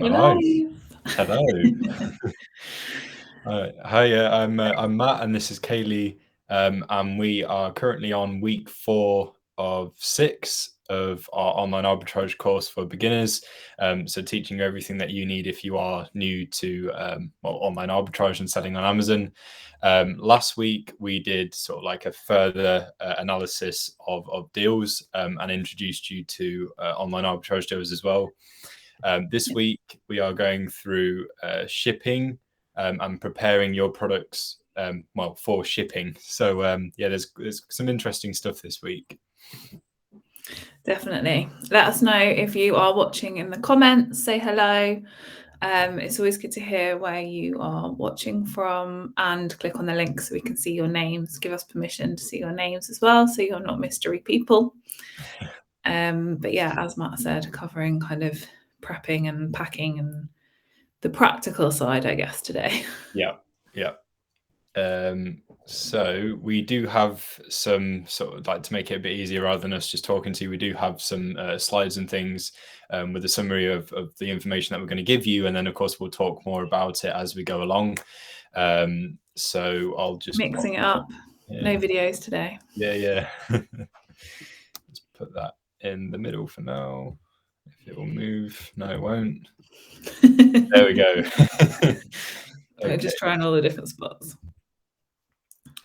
We're live. live. Hello. Hi, I'm Matt, and this is Kaylee, and we are currently on week 4 of 6 of our online arbitrage course for beginners. So teaching you everything that you need if you are new to online arbitrage and selling on Amazon. Last week we did sort of like a further analysis of deals and introduced you to online arbitrage deals as well. This week we are going through shipping and preparing your products for shipping. So yeah, there's some interesting stuff this week. Definitely. Let us know if you are watching in the comments. Say hello. It's always good to hear where you are watching from, and click on the link so we can see your names. Give us permission to see your names as well, so you're not mystery people. But yeah, as Matt said, covering kind of prepping and packing and the practical side, I guess, today. Yeah. So we do have some sort of, like, to make it a bit easier rather than us just talking to you, we do have some slides and things with a summary of the information that we're going to give you, and then of course we'll talk more about it as we go along. So I'll just mixing it up. Yeah. No videos today. Yeah. Let's put that in the middle for now. If it will move. No, it won't. There we go. Okay. Just trying all the different spots.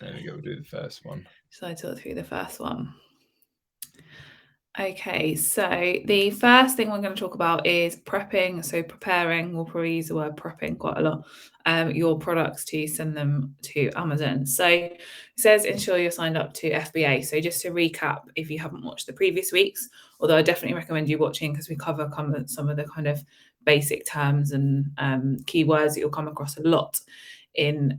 There we go. We'll do the first one. So I talk through the first one. Okay, so the first thing we're going to talk about is prepping. So preparing, we'll probably use the word prepping quite a lot, your products to send them to Amazon. So it says ensure you're signed up to FBA. So just to recap, if you haven't watched the previous weeks, although I definitely recommend you watching because we cover some of the kind of basic terms and keywords that you'll come across a lot in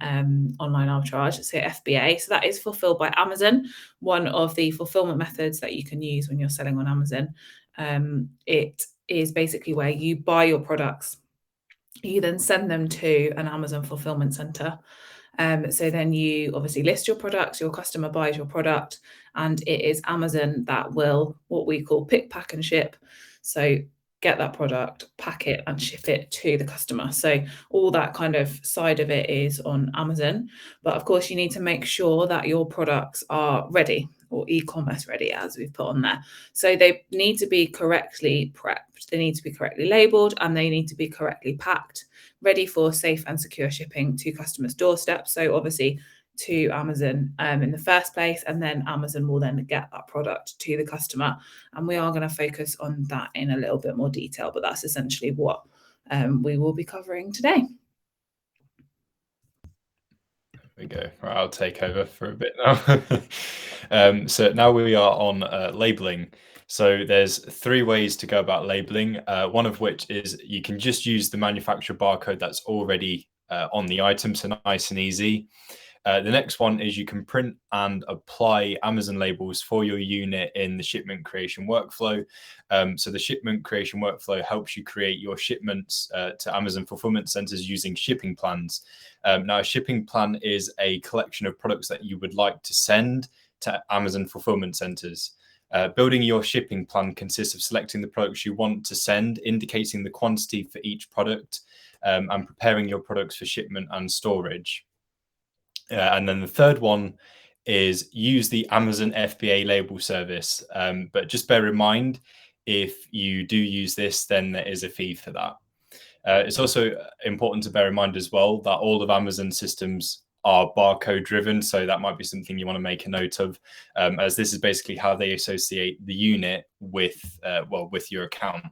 online arbitrage. So FBA, so that is fulfilled by Amazon, one of the fulfillment methods that you can use when you're selling on Amazon. It is basically where you buy your products, you then send them to an Amazon fulfillment center. So then you obviously list your product, your customer buys your product, and it is Amazon that will, what we call pick, pack, and ship. So get that product, pack it, and ship it to the customer. So all that kind of side of it is on Amazon. But of course, you need to make sure that your products are ready, or e-commerce ready, as we've put on there. So they need to be correctly prepped, they need to be correctly labeled, and they need to be correctly packed, ready for safe and secure shipping to customers' doorsteps. So obviously to Amazon in the first place, and then Amazon will then get that product to the customer. And we are going to focus on that in a little bit more detail, but that's essentially what we will be covering today. There we go. Right, I'll take over for a bit now. So now we are on labeling. So there's 3 ways to go about labeling, one of which is you can just use the manufacturer barcode that's already on the item, so nice and easy. The next one is you can print and apply Amazon labels for your unit in the shipment creation workflow. So the shipment creation workflow helps you create your shipments to Amazon fulfillment centers using shipping plans. Now, a shipping plan is a collection of products that you would like to send to Amazon fulfillment centers. Building your shipping plan consists of selecting the products you want to send, indicating the quantity for each product, and preparing your products for shipment and storage. And then the third one is use the Amazon FBA label service. But just bear in mind, if you do use this, then there is a fee for that. It's also important to bear in mind as well that all of Amazon systems are barcode driven. So that might be something you want to make a note of, as this is basically how they associate the unit with, with your account.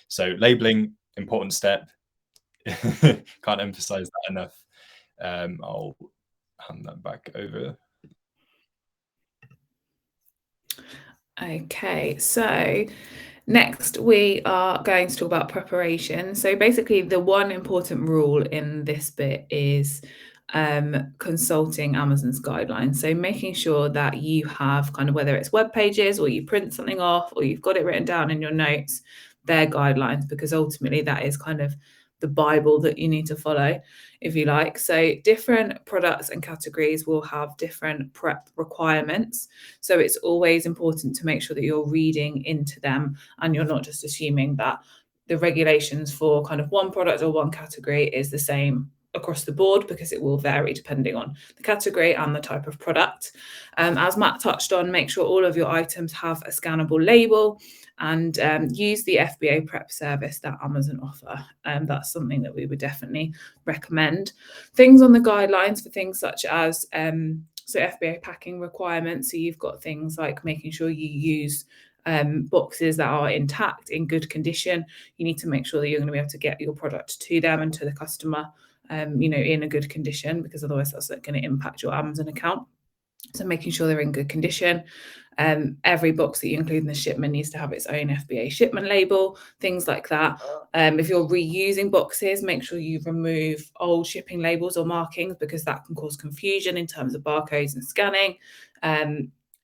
So labeling, important step. Can't emphasize that enough. I'll hand that back over. Okay, so next we are going to talk about preparation. So basically the one important rule in this bit is consulting Amazon's guidelines. So making sure that you have kind of, whether it's web pages or you print something off or you've got it written down in your notes, their guidelines, because ultimately that is kind of the Bible that you need to follow, if you like. So different products and categories will have different prep requirements. So it's always important to make sure that you're reading into them and you're not just assuming that the regulations for kind of one product or one category is the same across the board, because it will vary depending on the category and the type of product. As Matt touched on, make sure all of your items have a scannable label, and use the FBA prep service that Amazon offer. That's something that we would definitely recommend. Things on the guidelines for things such as so FBA packing requirements. So you've got things like making sure you use boxes that are intact, in good condition. You need to make sure that you're going to be able to get your product to them and to the customer, in a good condition, because otherwise that's going to impact your Amazon account. So making sure they're in good condition. Every box that you include in the shipment needs to have its own FBA shipment label, things like that. If you're reusing boxes, make sure you remove old shipping labels or markings, because that can cause confusion in terms of barcodes and scanning.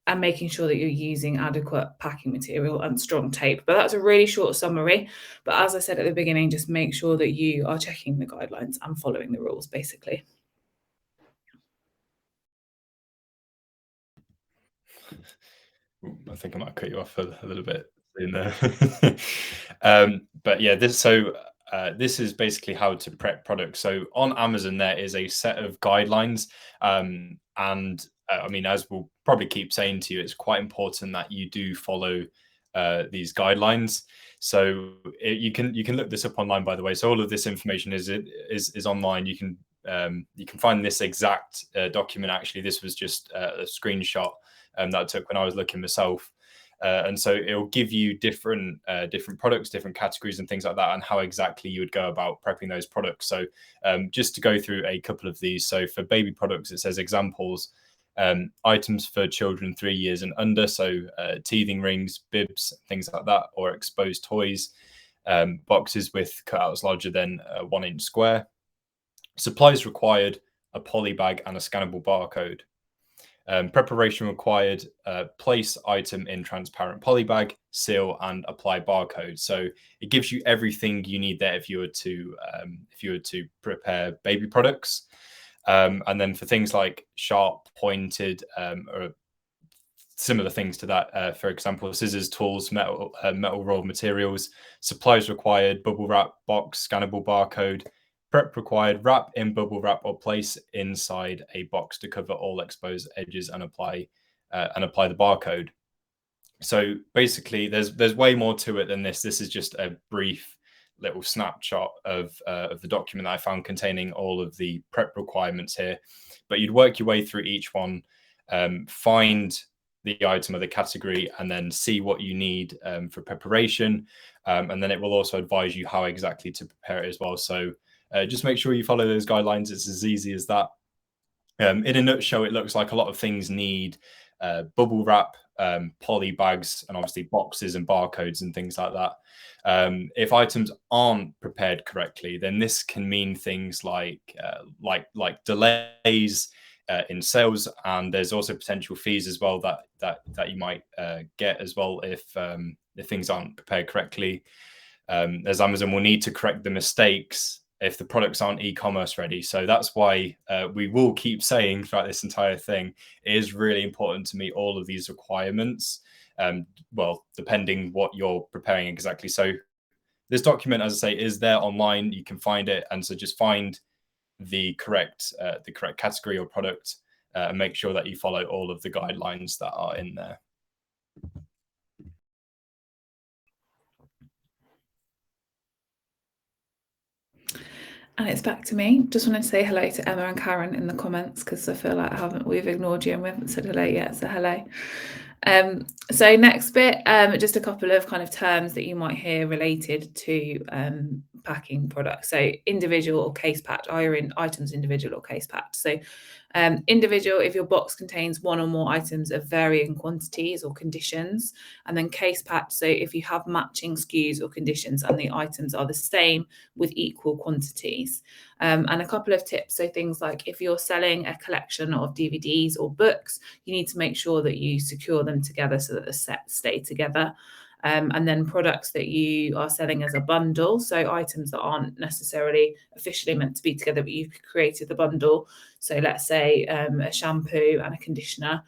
And making sure that you're using adequate packing material and strong tape. But that's a really short summary. But as I said at the beginning, just make sure that you are checking the guidelines and following the rules, basically. I think I might cut you off a little bit in there. But yeah, this is basically how to prep products. So on Amazon, there is a set of guidelines, and I mean, as we'll probably keep saying to you, it's quite important that you do follow these guidelines. So you can look this up online, by the way. So all of this information is online. You can find this exact document. Actually, this was just a screenshot that I took when I was looking myself. And so it'll give you different products, different categories and things like that, and how exactly you would go about prepping those products. So just to go through a couple of these. So for baby products, it says examples, items for children 3 years and under. So teething rings, bibs, things like that, or exposed toys, boxes with cutouts larger than 1 inch square. Supplies required, a poly bag and a scannable barcode. Preparation required, place item in transparent poly bag, seal and apply barcode. So it gives you everything you need there if you were to prepare baby products. And then for things like sharp, pointed, or similar things to that, for example, scissors, tools, metal raw materials, supplies required, bubble wrap, box, scannable barcode. Prep required, wrap in bubble wrap or place inside a box to cover all exposed edges and apply the barcode. So basically, there's way more to it than this. This is just a brief little snapshot of the document that I found containing all of the prep requirements here. But you'd work your way through each one, find the item or the category, and then see what you need for preparation. And then it will also advise you how exactly to prepare it as well. So just make sure you follow those guidelines. It's as easy as that. In a nutshell, it looks like a lot of things need bubble wrap, poly bags, and obviously boxes and barcodes and things like that. If items aren't prepared correctly, then this can mean things like delays in sales, and there's also potential fees as well that you might get as well if things aren't prepared correctly. As Amazon will need to correct the mistakes if the products aren't e-commerce ready. So that's why we will keep saying throughout this entire thing, it is really important to meet all of these requirements. Well, depending what you're preparing exactly. So this document, as I say, is there online. You can find it. And so just find the correct category or product and make sure that you follow all of the guidelines that are in there. And it's back to me. Just want to say hello to Emma and Karen in the comments, because I feel like we've ignored you and we haven't said hello yet. So hello. So next bit, just a couple of kind of terms that you might hear related to packing products. So individual or case packed, are your items individual or case packed? So individual, if your box contains one or more items of varying quantities or conditions, and then case packed, so if you have matching SKUs or conditions and the items are the same with equal quantities. And a couple of tips, so things like if you're selling a collection of DVDs or books, you need to make sure that you secure them together so that the sets stay together. and then products that you are selling as a bundle, so items that aren't necessarily officially meant to be together, but you've created the bundle. So let's say a shampoo and a conditioner,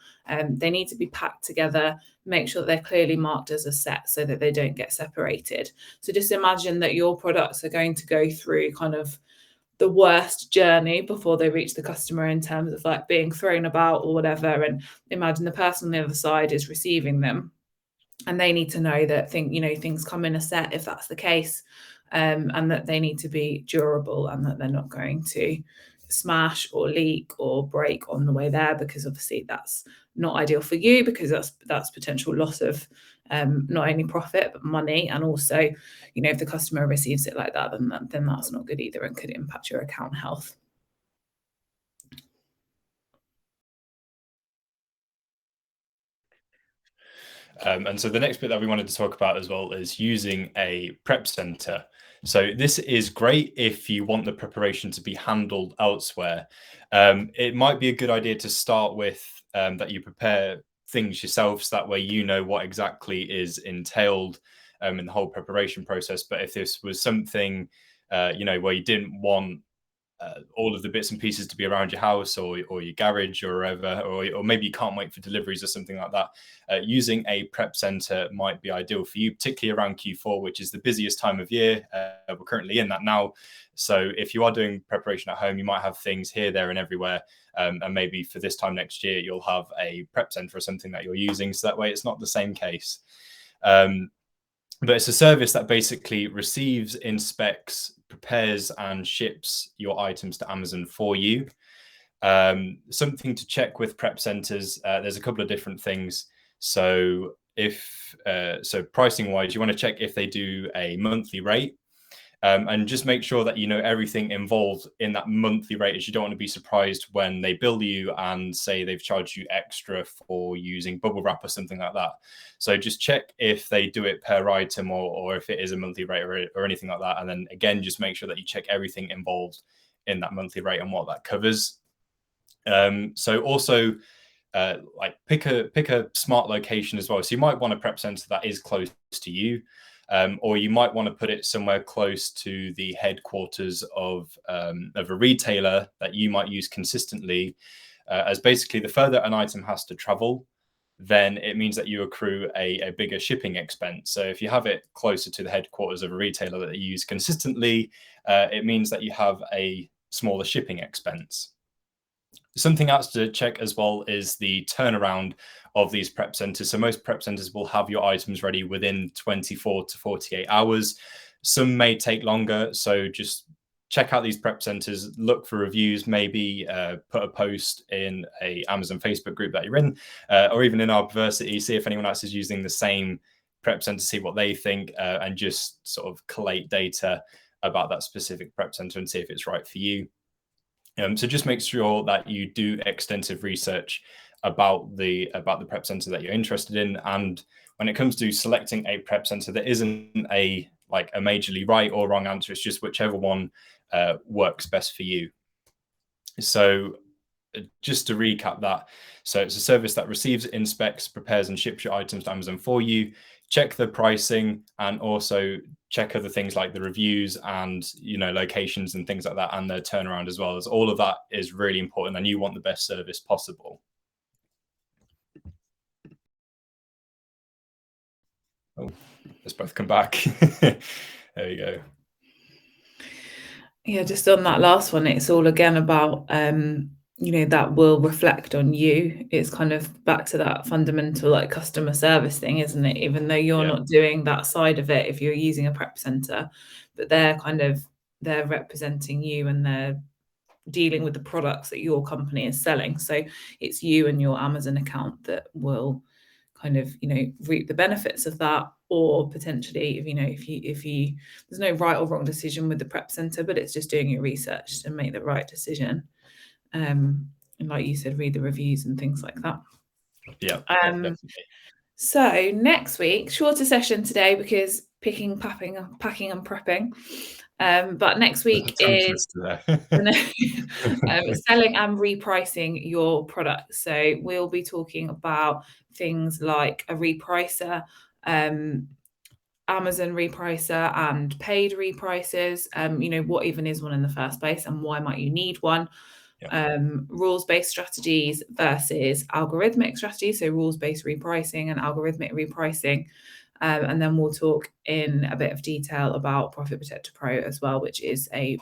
they need to be packed together. Make sure they're clearly marked as a set so that they don't get separated. So just imagine that your products are going to go through kind of the worst journey before they reach the customer in terms of like being thrown about or whatever. And imagine the person on the other side is receiving them, and they need to know that things come in a set if that's the case, and that they need to be durable and that they're not going to smash or leak or break on the way there, because obviously that's not ideal for you, because that's potential loss of not only profit but money, and also if the customer receives it like that, then that's not good either and could impact your account health. And so the next bit that we wanted to talk about as well is using a prep center. So this is great if you want the preparation to be handled elsewhere. It might be a good idea to start with that you prepare things yourself, so that way you know what exactly is entailed in the whole preparation process. But if this was something where you didn't want all of the bits and pieces to be around your house or your garage or wherever, or maybe you can't wait for deliveries or something like that, using a prep center might be ideal for you, particularly around Q4, which is the busiest time of year. We're currently in that now. So if you are doing preparation at home, you might have things here, there, and everywhere. And maybe for this time next year, you'll have a prep center or something that you're using. So that way it's not the same case. But it's a service that basically receives, inspects, prepares, and ships your items to Amazon for you. Something to check with prep centers, there's a couple of different things. So pricing wise, you want to check if they do a monthly rate. And just make sure that you know everything involved in that monthly rate, as you don't want to be surprised when they bill you and say they've charged you extra for using bubble wrap or something like that. So just check if they do it per item or if it is a monthly rate or anything like that. And then again, just make sure that you check everything involved in that monthly rate and what that covers. So also pick a smart location as well. So you might want a prep center that is close to you. Or you might want to put it somewhere close to the headquarters of a retailer that you might use consistently, as basically the further an item has to travel, then it means that you accrue a bigger shipping expense. So if you have it closer to the headquarters of a retailer that you use consistently, it means that you have a smaller shipping expense. Something else to check as well is the turnaround of these prep centers. So most prep centers will have your items ready within 24 to 48 hours. Some may take longer. So just check out these prep centers, look for reviews, maybe put a post in a Amazon Facebook group that you're in, or even in Arbiversity, see if anyone else is using the same prep center, see what they think, and just sort of collate data about that specific prep center and see if it's right for you. So just make sure that you do extensive research about the prep center that you're interested in. And when it comes to selecting a prep center, there isn't a majorly right or wrong answer. It's just whichever one works best for you. So just to recap that, so it's a service that receives, inspects, prepares, and ships your items to Amazon for you. Check the pricing and also check other things like the reviews and locations and things like that, and the turnaround as well. As all of that is really important, and you want the best service possible. Oh, let's both come back. There we go. Yeah, just on that last one, it's all again about that will reflect on you. It's kind of back to that fundamental customer service thing, isn't it? Even though you're not doing that side of it, if you're using a prep center, but they're representing you and they're dealing with the products that your company is selling. So it's you and your Amazon account that will kind of reap the benefits of that, or potentially if you there's no right or wrong decision with the prep center, but it's just doing your research to make the right decision. And like you said, read the reviews and things like that. Yeah, definitely. So next week, shorter session today because packing, and prepping. But next week is selling and repricing your product. So we'll be talking about things like a repricer, Amazon repricer and paid reprices, what even is one in the first place and why might you need one? Rules-based strategies versus algorithmic strategies, so rules-based repricing and algorithmic repricing. And then we'll talk in a bit of detail about Profit Protector Pro as well, which is a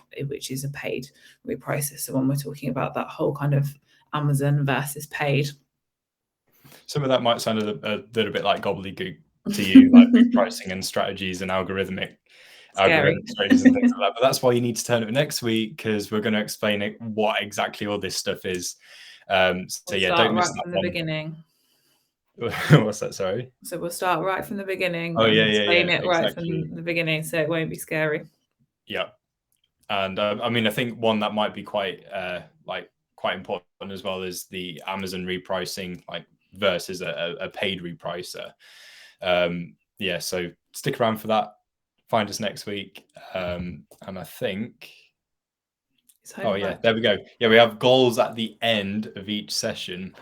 paid repricer. So when we're talking about that whole kind of Amazon versus paid. Some of that might sound a little bit like gobbledygook to you, like repricing and strategies and algorithmic strategies and things like that. But that's why you need to turn up next week, because we're going to explain what exactly all this stuff is. So yeah, don't miss that from one. The beginning. What's that? Sorry. So we'll start right from the beginning. Oh yeah, explain it right exactly. from the beginning, so it won't be scary. Yeah, and I mean, I think one that might be quite important as well is the Amazon repricing, like versus a paid repricer. Yeah, so stick around for that. Find us next week, and I think. Oh yeah, there we go. Yeah, we have goals at the end of each session.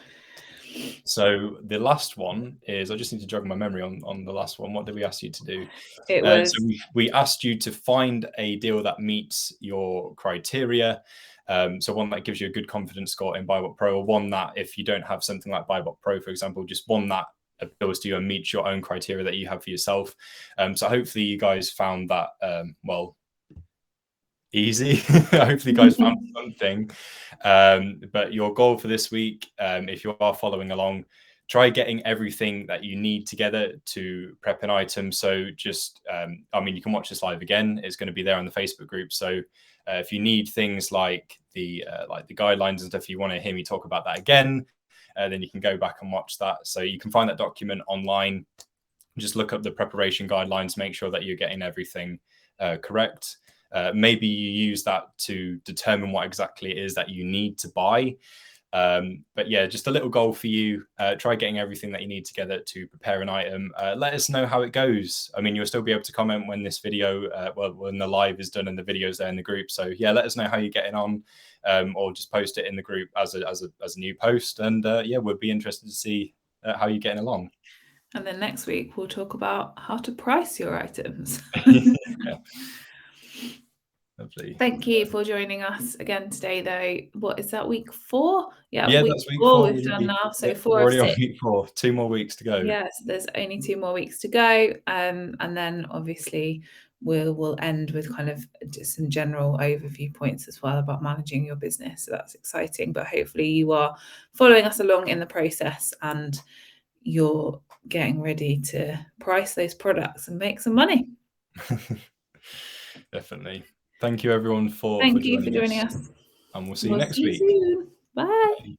So the last one is, I just need to jog my memory on the last one. What did we ask you to do? It was so we asked you to find a deal that meets your criteria. So one that gives you a good confidence score in BuyBot Pro, or one that, if you don't have something like BuyBot Pro, for example, just one that appeals to you and meets your own criteria that you have for yourself. So hopefully you guys found that easy. Hopefully you guys found something. But your goal for this week, if you are following along, try getting everything that you need together to prep an item. So just, I mean, you can watch this live again. It's going to be there on the Facebook group. So if you need things like the guidelines and stuff, you want to hear me talk about that again, then you can go back and watch that. So you can find that document online. Just look up the preparation guidelines, make sure that you're getting everything correct. Maybe you use that to determine what exactly it is that you need to buy. But yeah, just a little goal for you. Try getting everything that you need together to prepare an item. Let us know how it goes. I mean, you'll still be able to comment when this video, when the live is done and the video's there in the group. So yeah, let us know how you're getting on, or just post it in the group as a new post. And yeah, we'd be interested to see how you're getting along. And then next week we'll talk about how to price your items. Yeah. Lovely. Thank you for joining us again today, though. What is that, week 4? Yeah, that's week 4 we've done now. So 4 we're already of 6. on week 4. 2 more weeks to go. Yes, there's only 2 more weeks to go. And then obviously we'll end with kind of just some general overview points as well about managing your business. So that's exciting. But hopefully you are following us along in the process and you're getting ready to price those products and make some money. Definitely. Thank you everyone for joining us. And we'll see you next week. Soon. Bye.